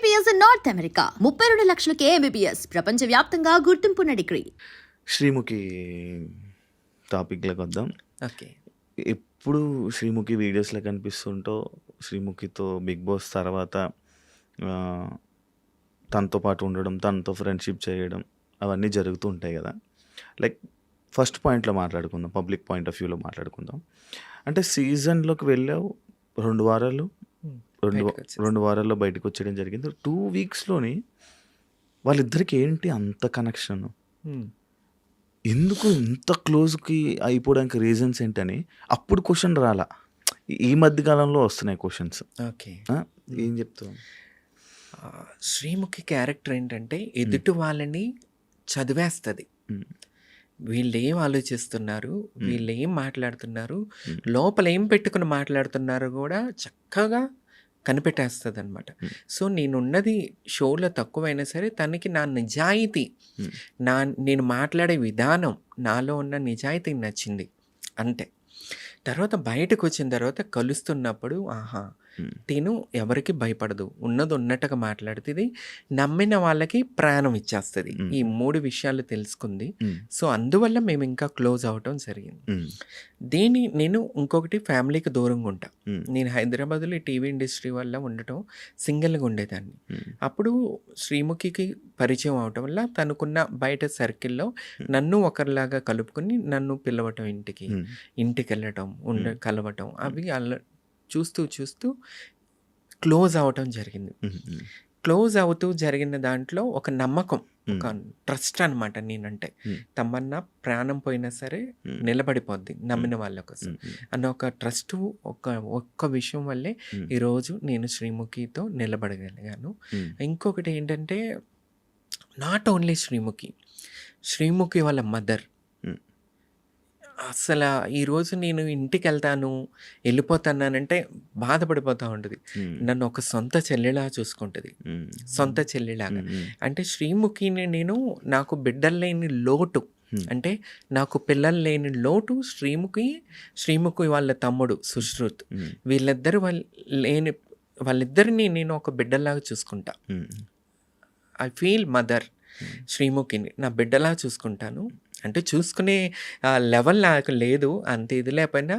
MBBS in North America 32 లక్షలకే MBBS ప్రపంచవ్యాప్తంగా గుర్తింపున్న degree. Sreemukhi టాపిక్లోకి వద్దాం. ఓకే. ఎప్పుడు శ్రీముఖి వీడియోస్లో కనిపిస్తుంటో శ్రీముఖితో బిగ్ బాస్ తర్వాత తనతో పాటు ఉండడం, తనతో ఫ్రెండ్షిప్ చేయడం అవన్నీ జరుగుతూ ఉంటాయి కదా. లైక్ ఫస్ట్ పాయింట్లో మాట్లాడుకుందాం, పబ్లిక్ పాయింట్ ఆఫ్ వ్యూలో మాట్లాడుకుందాం. అంటే సీజన్లోకి వెళ్ళావు, 2 వారాలు రెండు వారాల్లో బయటకు వచ్చేయడం జరిగింది. 2 వీక్స్లోని వాళ్ళిద్దరికి ఏంటి అంత కనెక్షన్, ఎందుకు ఇంత క్లోజ్కి అయిపోవడానికి రీజన్స్ ఏంటని అప్పుడు క్వశ్చన్ రాలా. ఈ మధ్య కాలంలో వస్తున్నాయి క్వశ్చన్స్. ఓకే. ఏం చెప్తావు? శ్రీముఖి క్యారెక్టర్ ఏంటంటే ఎదుటి వాళ్ళని చదివేస్తుంది. వీళ్ళు ఏం ఆలోచిస్తున్నారు, వీళ్ళు ఏం మాట్లాడుతున్నారు, లోపల ఏం పెట్టుకుని మాట్లాడుతున్నారు కూడా చక్కగా కనిపెట్టేస్తుంది అనమాట. సో నేనున్నది షోలో తక్కువైనా సరే తనకి నా నిజాయితీ, నేను మాట్లాడే విధానం, నాలో ఉన్న నిజాయితీ నచ్చింది అంతే. తర్వాత బయటకు వచ్చిన తర్వాత కలుస్తున్నప్పుడు తిను ఎవరికి భయపడదు, ఉన్నది ఉన్నట్టుగా మాట్లాడుతుంది, నమ్మిన వాళ్ళకి ప్రాణం ఇచ్చేస్తుంది. ఈ 3 విషయాలు తెలుసుకుంది. సో అందువల్ల మేము ఇంకా క్లోజ్ అవటం జరిగింది. నేను ఇంకొకటి ఫ్యామిలీకి దూరంగా ఉంటా. నేను హైదరాబాద్లో టీవీ ఇండస్ట్రీ వల్ల ఉండటం, సింగిల్గా ఉండేదాన్ని. అప్పుడు శ్రీముఖికి పరిచయం అవటం వల్ల తనకున్న బయట సర్కిల్లో నన్ను ఒకరిలాగా కలుపుకొని నన్ను పిలవటం, ఇంటికి వెళ్ళటం, కలవటం, అవి చూస్తూ క్లోజ్ అవటం జరిగింది. క్లోజ్ అవుతూ జరిగిన దాంట్లో ఒక నమ్మకం, ఒక ట్రస్ట్ అనమాట. నేనంటే తమన్నా ప్రాణం పోయినా సరే నిలబడిపోద్ది నమ్మిన వాళ్ళ కోసం అన్న ఒక ట్రస్ట్, ఒక్క విషయం వల్లే ఈరోజు నేను శ్రీముఖితో నిలబడగలిగాను. ఇంకొకటి ఏంటంటే నాట్ ఓన్లీ శ్రీముఖి వాళ్ళ మదర్. అసలు ఈరోజు నేను ఇంటికి వెళ్ళిపోతానంటే బాధపడిపోతూ ఉంటుంది. నన్ను ఒక సొంత చెల్లిలా చూసుకుంటుంది, సొంత చెల్లిలాగా. అంటే శ్రీముఖిని నేను, నాకు బిడ్డలు లేని లోటు, అంటే నాకు పిల్లలు లేని లోటు శ్రీముఖి వాళ్ళ తమ్ముడు సుశ్రుత్, వాళ్ళిద్దరిని నేను ఒక బిడ్డలాగా చూసుకుంటా. ఐ ఫీల్ మదర్ శ్రీముఖిని నా బిడ్డలా చూసుకుంటాను. అంటే చూసుకునే లెవెల్ నాకు లేదు, అంత ఇది లేకపోయినా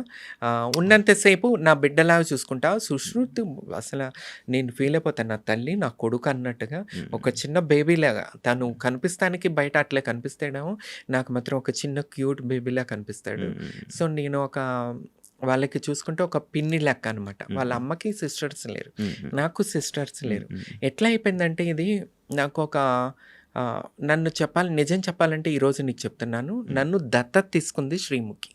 ఉన్నంతసేపు నా బిడ్డలాగా చూసుకుంటా. సుశ్రుత్ అసలు నేను ఫీల్ అయిపోతాను, నా తల్లి నా కొడుకు అన్నట్టుగా, ఒక చిన్న బేబీలాగా తను కనిపిస్తానికి. బయట అట్లా కనిపిస్తాడేమో, నాకు మాత్రం ఒక చిన్న క్యూట్ బేబీలా కనిపిస్తాడు. సో నేను వాళ్ళకి చూసుకుంటే ఒక పిన్ని లెక్క అనమాట. వాళ్ళ అమ్మకి సిస్టర్స్ లేరు, నాకు సిస్టర్స్ లేరు. ఎట్లా అయిపోయిందంటే ఇది నాకు నిజం చెప్పాలంటే ఈరోజు నీకు చెప్తున్నాను, నన్ను దత్తత తీసుకుంది శ్రీముఖి.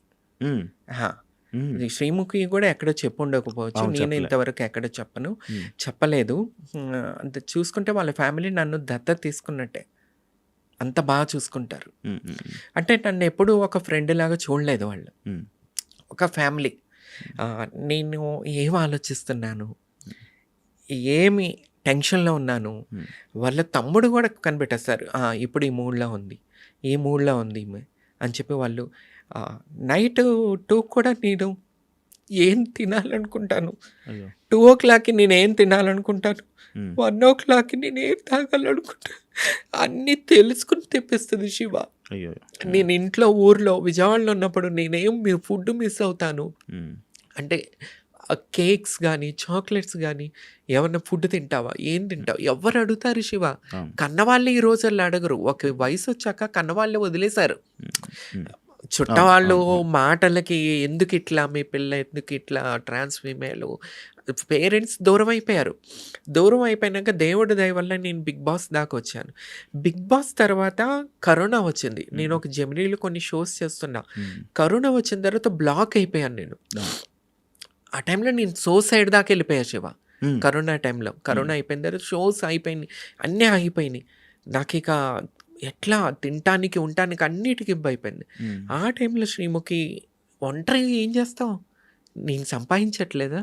శ్రీముఖి కూడా ఎక్కడో చెప్పుండకపోవచ్చు, నేను ఇంతవరకు ఎక్కడ చెప్పలేదు. చూసుకుంటే వాళ్ళ ఫ్యామిలీ నన్ను దత్తత తీసుకున్నట్టే, అంత బాగా చూసుకుంటారు. అంటే నన్ను ఎప్పుడూ ఒక ఫ్రెండ్ లాగా చూడలేదు వాళ్ళు, ఒక ఫ్యామిలీ. నేను ఏం ఆలోచిస్తున్నాను, ఏమి టెన్షన్లో ఉన్నాను, వాళ్ళ తమ్ముడు కూడా కనిపెట్టేస్తారు. ఇప్పుడు ఈ మూడ్లో ఉంది అని చెప్పి వాళ్ళు. నైట్ 2 కూడా నేను ఏం తినాలనుకుంటాను, 2 o'clockకి నేను ఏం తినాలనుకుంటాను, 1 o'clockకి నేను ఏం తాగాలనుకుంటాను, అన్నీ తెలుసుకుని తెప్పిస్తుంది శివ. నేను ఇంట్లో ఊర్లో విజయవాడలో ఉన్నప్పుడు నేనేం ఫుడ్ మిస్ అవుతాను అంటే, కేక్స్ కానీ చాక్లెట్స్ కానీ, ఏమన్నా ఫుడ్ తింటావా, ఏం తింటావు, ఎవరు అడుగుతారు శివ? కన్నవాళ్ళే ఈ రోజుల్లో అడగరు. ఒక వయసు వచ్చాక కన్నవాళ్ళే వదిలేశారు. చుట్టవాళ్ళు మాటలకి ఎందుకు ఇట్లా, మీ పిల్ల ఎందుకు ఇట్లా, ట్రాన్స్ ఫీమేల్, పేరెంట్స్ దూరం అయిపోయారు. దూరం అయిపోయినాక దేవుడి దయ వల్ల నేను బిగ్ బాస్ దాకా వచ్చాను. బిగ్ బాస్ తర్వాత కరోనా వచ్చింది. నేను ఒక జెమినీలో కొన్ని షోస్ చేస్తున్నా. కరోనా వచ్చిన తర్వాత బ్లాక్ అయిపోయాను నేను. ఆ టైంలో నేను సైడ్ దాకా వెళ్ళిపోయా శివ. కరోనా టైంలో, కరోనా అయిపోయిన తర్వాత షోస్ అయిపోయినాయి, అన్నీ ఆగిపోయినాయి. నాకు ఇక ఎట్లా తినటానికి ఉండటానికి అన్నిటికీ అయిపోయింది. ఆ టైంలో శ్రీముఖి, ఒంటరిగా ఏం చేస్తావు, నేను సంపాదించట్లేదా,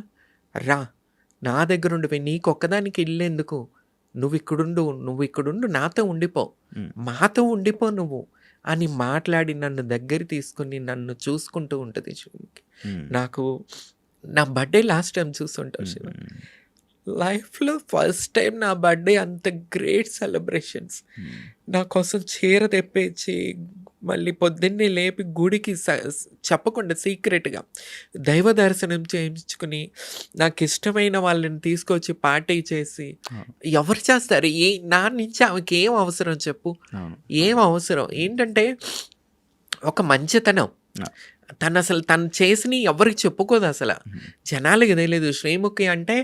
నా దగ్గర ఉండిపోయి నీకు ఒక్కదానికి ఇల్లు ఎందుకు, నువ్వు ఇక్కడుండు, నాతో ఉండిపో నువ్వు అని మాట్లాడి నన్ను దగ్గర తీసుకుని నన్ను చూసుకుంటూ ఉంటుంది శ్రీముఖి. నాకు నా బర్త్డే లాస్ట్ టైం చూస్తుంటావు శివ, లైఫ్‌లో ఫస్ట్ టైం నా బర్త్‌డే అంత గ్రేట్ సెలబ్రేషన్స్. నా కోసం చీర తెప్పించి, మళ్ళీ పొద్దున్నే లేపి గుడికి చెప్పకుండా సీక్రెట్‌గా దైవ దర్శనం చేయించుకుని, నాకిష్టమైన వాళ్ళని తీసుకొచ్చి పార్టీ చేసి, ఎవరు చేస్తారు? నా నుంచి ఆమెకేం అవసరం చెప్పు? అవును. ఏం అవసరం? ఏంటంటే ఒక మంచితనం. తను చేసినయి ఎవరికి చెప్పుకోదసల. జనాలకి తెలీదు. శ్రీముఖి అంటే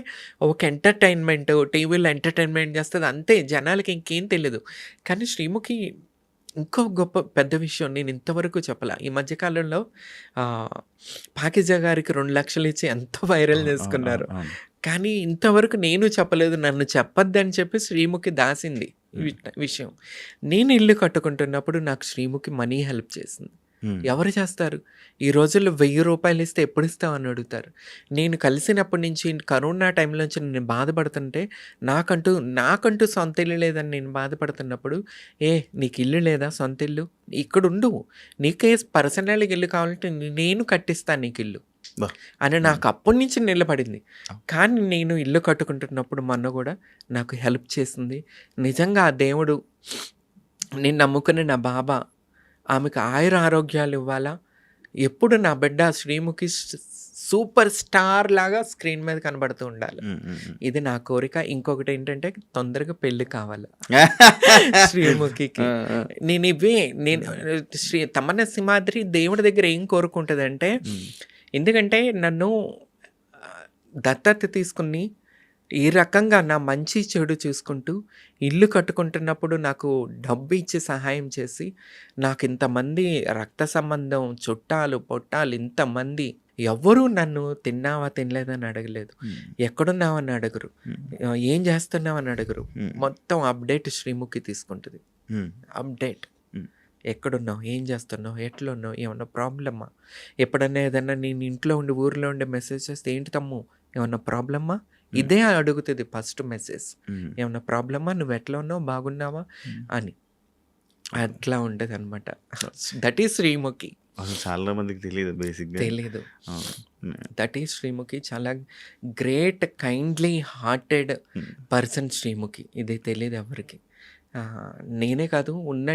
ఒక ఎంటర్‌టైన్‌మెంట్, టీవీలో ఎంటర్‌టైన్‌మెంట్ చేస్తది అంతే. జనాలకి ఇంకేం తెలీదు. కానీ శ్రీముఖి ఇంకో గొప్ప పెద్ద విషయం నేను ఇంతవరకు చెప్పలా. ఈ మధ్య కాలంలో పాకిజా గారికి 2,00,000 ఇచ్చి ఎంతో వైరల్ చేసుకున్నారు. అవును. కానీ ఇంతవరకు నేను చెప్పలేదు. నన్ను చెప్పొద్దని చెప్పి శ్రీముఖి దాసింది విషయం. నేను ఇల్లు కట్టుకుంటున్నప్పుడు నాకు శ్రీముఖి మనీ హెల్ప్ చేసింది. ఎవరు చేస్తారు? ఈ రోజుల్లో ₹1000 ఇస్తే ఎప్పుడిస్తావని అడుగుతారు. నేను కలిసినప్పటి నుంచి కరోనా టైంలో నుంచి నేను బాధపడుతుంటే, నాకంటూ సొంత ఇల్లు లేదని నేను బాధపడుతున్నప్పుడు, నీకు ఇల్లు లేదా సొంత ఇల్లు? ఇక్కడుండు. నీకే పర్సనల్‌గా ఇల్లు కావాలంటే నేను కట్టిస్తాను నీకు ఇల్లు అని నాకు అప్పటి నుంచి నిలబడింది. కానీ నేను ఇల్లు కట్టుకుంటున్నప్పుడు మొన్న కూడా నాకు హెల్ప్ చేసింది. నిజంగా ఆ దేవుడు, నేను నమ్ముకునే నా బాబా ఆమెకు ఆయుర ఆరోగ్యాలు ఇవ్వాలా. ఎప్పుడు నా బిడ్డ శ్రీముఖి సూపర్ స్టార్ లాగా స్క్రీన్ మీద కనబడుతూ ఉండాలి. ఇది నా కోరిక. ఇంకొకటి ఏంటంటే తొందరగా పెళ్లి కావాలి శ్రీముఖికి. నేను తమన్నా సింహాద్రి దేవుడి దగ్గర ఏం కోరుకుంటుందంటే, ఎందుకంటే నన్ను దత్తత తీసుకుని ఈ రకంగా నా మంచి చెడు చూసుకుంటూ ఇల్లు కట్టుకుంటున్నప్పుడు నాకు డబ్బు ఇచ్చి సహాయం చేసి, నాకు ఇంతమంది రక్త సంబంధం, చుట్టాలు పొట్టాలు ఇంతమంది ఎవ్వరూ నన్ను తిన్నావా తినలేదని అడగలేదు. ఎక్కడున్నావని అడగరు, ఏం చేస్తున్నావని అడగరు. మొత్తం అప్డేట్ శ్రీముఖి తీసుకుంటుంది. అప్డేట్, ఎక్కడున్నావు, ఏం చేస్తున్నావు, ఎట్లున్నావు, ఏమన్నా ప్రాబ్లమ్మా? ఎప్పుడన్నా ఏదన్నా నేను ఇంట్లో ఉండి ఊరిలో ఉండి మెసేజ్ చేస్తే, ఏంటి తమ్ము ఏమన్నా ప్రాబ్లమ్మా? ఇదే అడుగుతుంది ఫస్ట్ మెసేజ్. ఏమన్నా ప్రాబ్లమా, నువ్వు ఎట్లా ఉన్నావు, బాగున్నావా అని. అట్లా ఉంటుంది అనమాట. That is Sreemukhi. చాలా మందికి తెలియదు, బేసిక్గా తెలీదు. That is Sreemukhi. చాలా great, kindly hearted person Sreemukhi. ఇది తెలియదు ఎవరికి. నేనే కాదు, ఉన్న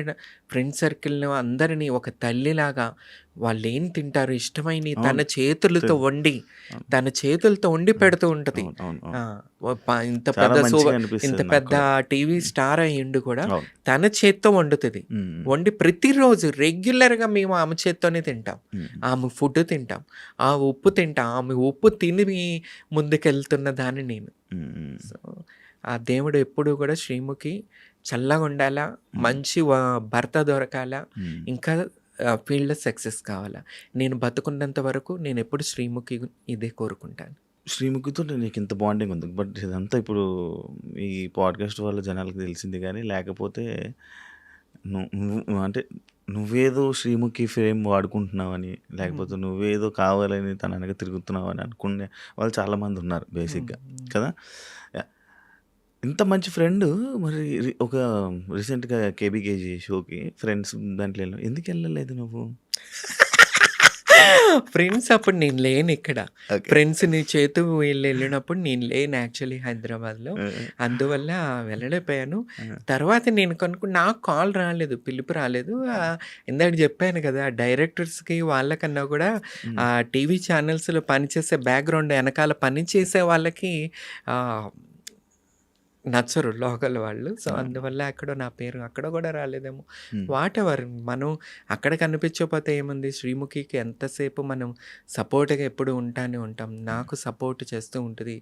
ఫ్రెండ్ సర్కిల్ని అందరినీ ఒక తల్లిలాగా వాళ్ళు ఏం తింటారు ఇష్టమైన తన చేతులతో వండి పెడుతూ ఉంటుంది. ఇంత పెద్ద టీవీ స్టార్ అయ్యిండు కూడా తన చేత్తో వండుతుంది. వండి ప్రతిరోజు రెగ్యులర్గా మేము ఆమె చేత్తోనే తింటాం. ఆమె ఫుడ్ తింటాం, ఆ ఉప్పు తింటాం. ఆమె ఉప్పు తిని ముందుకెళ్తున్న దాన్ని నేను. సో ఆ దేవుడు ఎప్పుడు కూడా శ్రీముఖి చల్లగా ఉండాలా, మంచి భర్త దొరకాలా, ఇంకా ఫీల్డ్లో సక్సెస్ కావాలా. నేను బతుకున్నంత వరకు నేను ఎప్పుడు శ్రీముఖి ఇదే కోరుకుంటాను. శ్రీముఖితో నీకు ఇంత బాండింగ్ ఉంది, బట్ ఇదంతా ఇప్పుడు ఈ పాడ్కాస్ట్ వల్ల జనాలకు తెలిసింది. కానీ లేకపోతే అంటే నువ్వేదో శ్రీముఖి ఫ్రేమ్ వాడుకుంటున్నావని, లేకపోతే నువ్వేదో కావాలని తన వెనక తిరుగుతున్నావు అని అనుకునే వాళ్ళు చాలామంది ఉన్నారు బేసిక్గా కదా. ఇంత మంచి ఫ్రెండ్ మరి ఒక రీసెంట్గా కేబీకేజీ షోకి ఫ్రెండ్స్ దాంట్లో ఎందుకు వెళ్ళలేదు నువ్వు? ఫ్రెండ్స్ అప్పుడు నేను లేను ఇక్కడ. ఫ్రెండ్స్ నీ చేతు వెళ్ళినప్పుడు నేను లేను యాక్చువల్లీ హైదరాబాద్లో. అందువల్ల వెళ్ళలేకపోయాను. తర్వాత నేను నాకు కాల్ రాలేదు, పిలుపు రాలేదు. ఇందాక చెప్పాను కదా, డైరెక్టర్స్కి వాళ్ళకన్నా కూడా టీవీ ఛానల్స్లో పనిచేసే బ్యాక్గ్రౌండ్ వెనకాల పనిచేసే వాళ్ళకి నచ్చరు లోకల్ వాళ్ళు. సో అందువల్ల అక్కడ నా పేరు అక్కడ కూడా రాలేదేమో. వాట్ ఎవర్, మనం అక్కడ కనిపించకపోతే ఏముంది. శ్రీముఖికి ఎంతసేపు మనం సపోర్ట్గా ఎప్పుడు ఉంటాం. నాకు సపోర్ట్ చేస్తూ ఉంటుంది.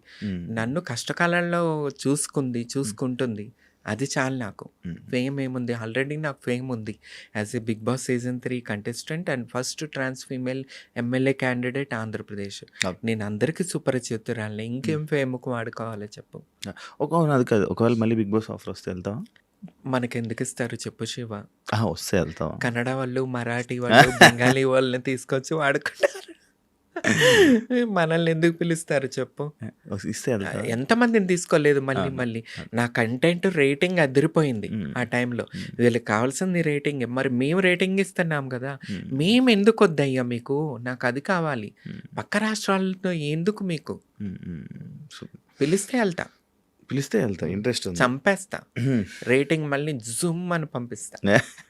నన్ను కష్టకాలంలో చూసుకుంటుంది. అది చాలు నాకు. ఫేమ్ ఏముంది, ఆల్రెడీ నాకు ఫేమ్ ఉంది as a Bigg Boss season 3 contestant and first trans female MLA candidate Andhra Pradesh. నేను అందరికీ సుపరిచితురాలని. ఇంకేం ఫేమ్కు వాడుకోవాలో చెప్పు. అది కాదు, ఒకవేళ మళ్ళీ బిగ్ బాస్ ఆఫర్ వస్తే వెళ్తావా? మనకెందుకు ఇస్తారు చెప్పు శివ. వస్తే వెళ్తావా? కన్నడ వాళ్ళు, మరాఠీ వాళ్ళు, బెంగాలీ వాళ్ళని తీసుకొచ్చి వాడుకుంటారు. మనల్ని ఎందుకు పిలుస్తారు చెప్పు. ఎంతమందిని తీసుకోలేదు. మళ్ళీ నా కంటెంట్ రేటింగ్ అదిరిపోయింది ఆ టైంలో. వీళ్ళకి కావాల్సింది రేటింగ్. మరి మేము రేటింగ్ ఇస్తున్నాం కదా, మేము ఎందుకు వద్దయ్యా మీకు? నాకు అది కావాలి. పక్క రాష్ట్రాలతో ఎందుకు మీకు? పిలిస్తే వెళ్తా. పిలిస్తే వెళ్తా. ఇంట్రెస్ట్ ఉంది. చంపేస్తా. రేటింగ్ మళ్ళీ జుమ్ అని పంపిస్తా.